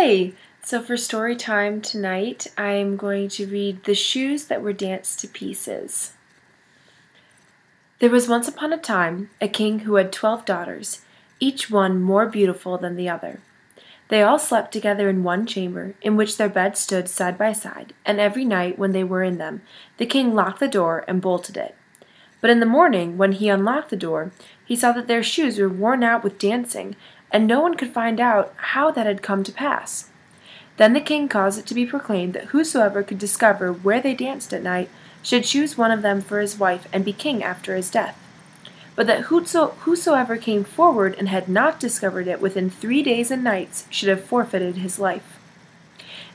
Hey! So for story time tonight, I'm going to read The Shoes That Were Danced to Pieces. There was once upon a time a king who had 12 daughters, each one more beautiful than the other. They all slept together in one chamber, in which their beds stood side by side, and every night when they were in them, the king locked the door and bolted it. But in the morning, when he unlocked the door, he saw that their shoes were worn out with dancing, and no one could find out how that had come to pass. Then the king caused it to be proclaimed that whosoever could discover where they danced at night should choose one of them for his wife and be king after his death. But that whosoever came forward and had not discovered it within 3 days and nights should have forfeited his life.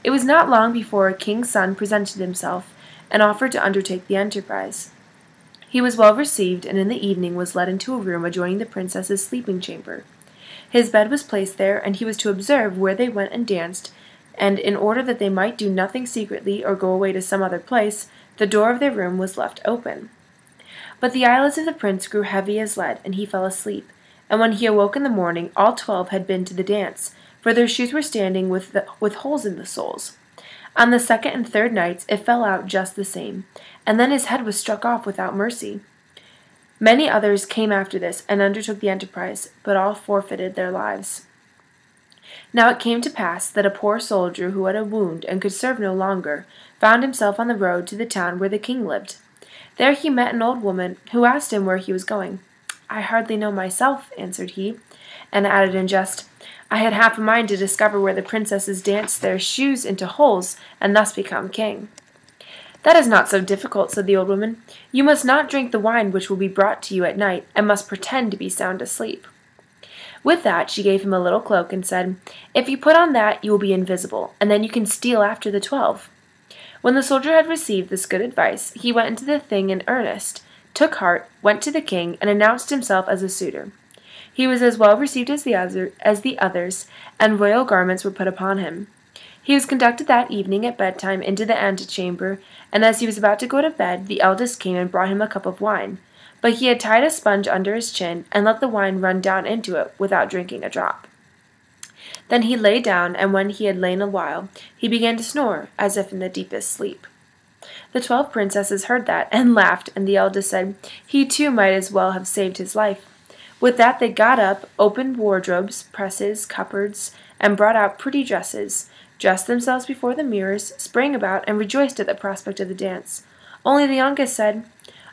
It was not long before a king's son presented himself and offered to undertake the enterprise. He was well received, and in the evening was led into a room adjoining the princess's sleeping chamber. His bed was placed there, and he was to observe where they went and danced, and in order that they might do nothing secretly or go away to some other place, the door of their room was left open. But the eyelids of the prince grew heavy as lead, and he fell asleep, and when he awoke in the morning all 12 had been to the dance, for their shoes were standing with holes in the soles. On the second and third nights it fell out just the same, and then his head was struck off without mercy. Many others came after this and undertook the enterprise, but all forfeited their lives. Now it came to pass that a poor soldier who had a wound and could serve no longer found himself on the road to the town where the king lived. There he met an old woman, who asked him where he was going. "I hardly know myself," answered he, and added in jest, "I had half a mind to discover where the princesses danced their shoes into holes, and thus become king." "That is not so difficult," said the old woman. "You must not drink the wine which will be brought to you at night, and must pretend to be sound asleep." With that she gave him a little cloak and said, "If you put on that, you will be invisible, and then you can steal after the 12. When the soldier had received this good advice, he went into the thing in earnest, took heart, went to the king, and announced himself as a suitor. He was as well received as the others, and royal garments were put upon him. He was conducted that evening at bedtime into the antechamber, and as he was about to go to bed, the eldest came and brought him a cup of wine. But he had tied a sponge under his chin, and let the wine run down into it without drinking a drop. Then he lay down, and when he had lain a while, he began to snore, as if in the deepest sleep. The 12 princesses heard that, and laughed, and the eldest said, he too might as well have saved his life. With that they got up, opened wardrobes, presses, cupboards, and brought out pretty dresses, dressed themselves before the mirrors, sprang about, and rejoiced at the prospect of the dance. Only the youngest said,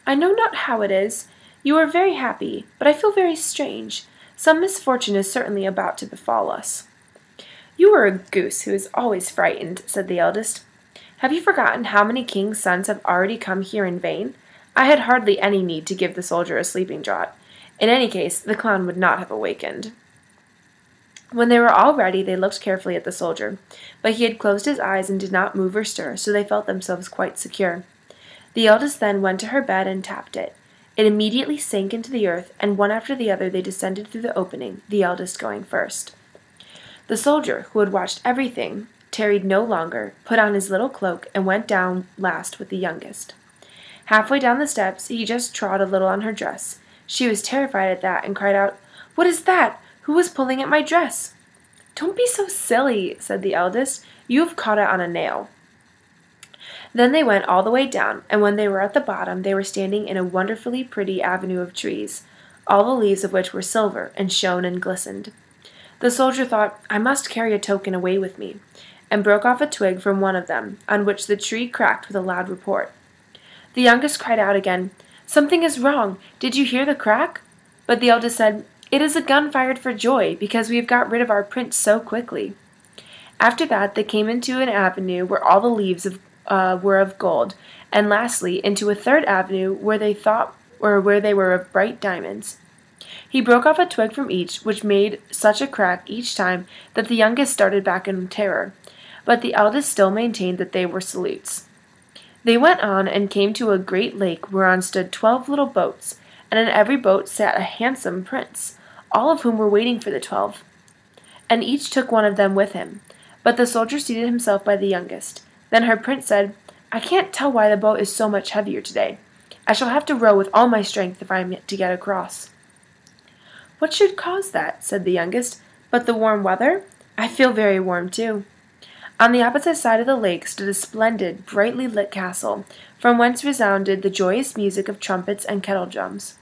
"I know not how it is. You are very happy, but I feel very strange. Some misfortune is certainly about to befall us." "You are a goose who is always frightened," said the eldest. "Have you forgotten how many kings' sons have already come here in vain? I had hardly any need to give the soldier a sleeping draught. In any case, the clown would not have awakened." When they were all ready, they looked carefully at the soldier, but he had closed his eyes and did not move or stir, so they felt themselves quite secure. The eldest then went to her bed and tapped it. It immediately sank into the earth, and one after the other they descended through the opening, the eldest going first. The soldier, who had watched everything, tarried no longer, put on his little cloak, and went down last with the youngest. Halfway down the steps, he just trod a little on her dress. She was terrified at that, and cried out, "What is that? Who was pulling at my dress?" "Don't be so silly," said the eldest. "You have caught it on a nail." Then they went all the way down, and when they were at the bottom, they were standing in a wonderfully pretty avenue of trees, all the leaves of which were silver, and shone and glistened. The soldier thought, "I must carry a token away with me," and broke off a twig from one of them, on which the tree cracked with a loud report. The youngest cried out again, "Something is wrong. Did you hear the crack?" But the eldest said, "It is a gun fired for joy, because we have got rid of our prince so quickly." After that they came into an avenue where all the leaves were of gold, and lastly into a third avenue where they were of bright diamonds. He broke off a twig from each, which made such a crack each time that the youngest started back in terror, but the eldest still maintained that they were salutes. They went on and came to a great lake whereon stood 12 little boats, and in every boat sat a handsome prince, all of whom were waiting for the 12, and each took one of them with him. But the soldier seated himself by the youngest. Then her prince said, "I can't tell why the boat is so much heavier today. I shall have to row with all my strength if I am to get across." "What should cause that?" said the youngest. "But the warm weather? I feel very warm, too. On the opposite side of the lake stood a splendid, brightly lit castle, from whence resounded the joyous music of trumpets and kettle-drums.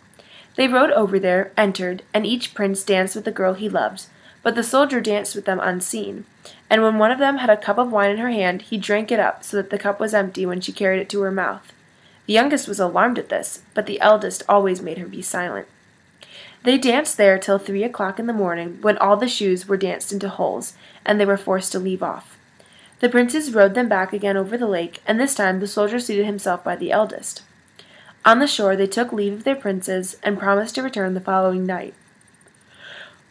They rode over there, entered, and each prince danced with the girl he loved, but the soldier danced with them unseen, and when one of them had a cup of wine in her hand, he drank it up so that the cup was empty when she carried it to her mouth. The youngest was alarmed at this, but the eldest always made her be silent. They danced there till 3 o'clock in the morning, when all the shoes were danced into holes, and they were forced to leave off. The princes rowed them back again over the lake, and this time the soldier seated himself by the eldest. On the shore they took leave of their princes, and promised to return the following night.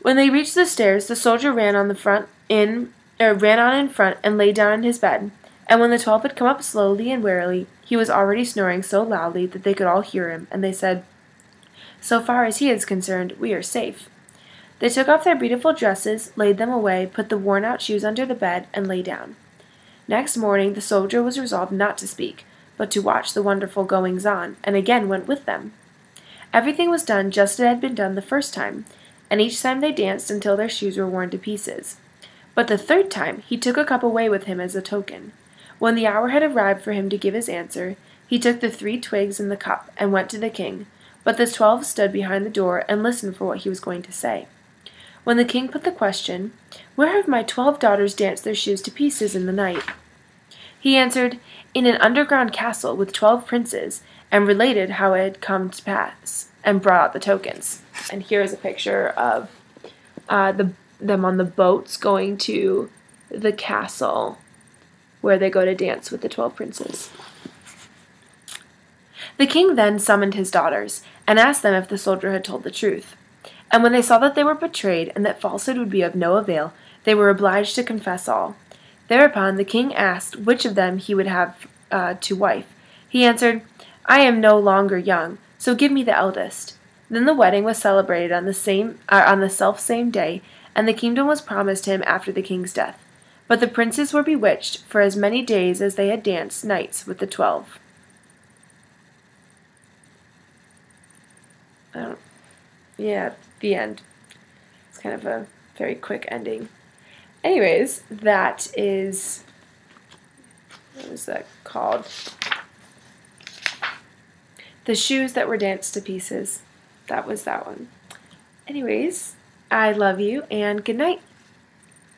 When they reached the stairs, the soldier ran on in front and lay down in his bed, and when the 12 had come up slowly and warily, he was already snoring so loudly that they could all hear him, and they said, "So far as he is concerned, we are safe." They took off their beautiful dresses, laid them away, put the worn-out shoes under the bed, and lay down. Next morning the soldier was resolved not to speak, but to watch the wonderful goings-on, and again went with them. Everything was done just as it had been done the first time, and each time they danced until their shoes were worn to pieces. But the third time he took a cup away with him as a token. When the hour had arrived for him to give his answer, he took the 3 twigs and the cup, and went to the king, but the 12 stood behind the door and listened for what he was going to say. When the king put the question, "Where have my 12 daughters danced their shoes to pieces in the night?" he answered, "In an underground castle with 12 princes," and related how it had come to pass, and brought out the tokens. And here is a picture of them on the boats going to the castle where they go to dance with the 12 princes. The king then summoned his daughters, and asked them if the soldier had told the truth. And when they saw that they were betrayed, and that falsehood would be of no avail, they were obliged to confess all. Thereupon the king asked which of them he would have to wife. He answered, "I am no longer young, so give me the eldest." Then the wedding was celebrated on the self-same day, and the kingdom was promised him after the king's death. But the princes were bewitched for as many days as they had danced nights with the 12. The end. It's kind of a very quick ending. Anyways, that is, what was that called? The Shoes That Were Danced to Pieces. That was that one. Anyways, I love you, and good night.